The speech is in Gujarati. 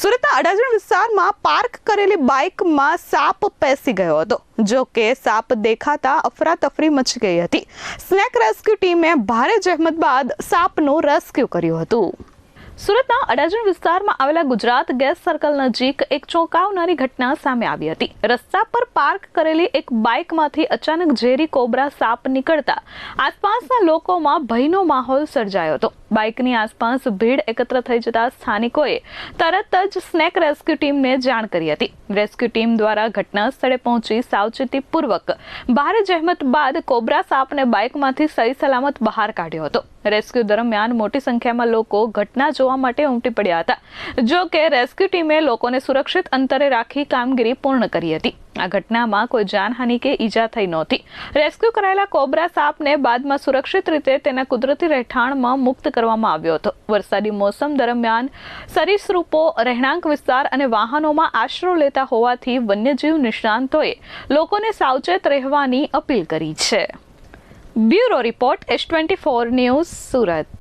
સુરતના અડાજણ વિસ્તારમાં પાર્ક કરેલી બાઇકમાં સાપ પેસી ગયો હતો. જો કે સાપ દેખાતા અફરાતફરી મચી ગઈ હતી. સ્નેક રેસ્ક્યુ ટીમે ભારે જહેમત બાદ સાપનું રેસ્ક્યુ કર્યું હતું. સુરતના અડાજણ વિસ્તારમાં આવેલા ગુજરાત ગેસ સર્કલ નજીક એક ચોંકાવનારી ઘટના સામે આવી હતી. રસ્તા પર પાર્ક કરેલી એક બાઇકમાંથી અચાનક ઝેરી કોબરા સાપ નીકળતા આસપાસના લોકોમાં ભયનો માહોલ સર્જાયો હતો. બાઇકની આસપાસ ભીડ એકત્ર થઈ જતા સ્થાનિકોએ તરત જ સ્નેક રેસ્ક્યુ ટીમને જાણ કરી હતી. રેસ્ક્યુ ટીમ દ્વારા ઘટના સ્થળે પહોંચી સાવચેતીપૂર્વક ભારે જહેમત બાદ કોબરા સાપને બાઇકમાંથી સહી સલામત બહાર કાઢ્યો હતો. રેસ્ક્યુ દરમિયાન મોટી સંખ્યામાં લોકો ઘટના જોવા માટે ઉમટી પડ્યા હતા. જો કે રેસ્ક્યુ ટીમે લોકોને સુરક્ષિત અંતરે રાખી કામગીરી પૂર્ણ કરી હતી. આ ઘટનામાં કોઈ જાનહાનિ કે ઈજા થઈ નહોતી. રેસ્ક્યુ કરાયેલા કોબરા સાપને બાદમાં સુરક્ષિત રીતે તેના કુદરતી રહેઠાણમાં મુક્ત કરવામાં આવ્યો હતો. વરસાદી મોસમ દરમિયાન સરીસૃપો રહેણાંક વિસ્તાર અને વાહનોમાં આશરો લેતા હોવાથી વન્યજીવ નિષ્ણાંતોએ લોકોને સાવચેત રહેવાની અપીલ કરી છે. Bureau report S24 news Surat.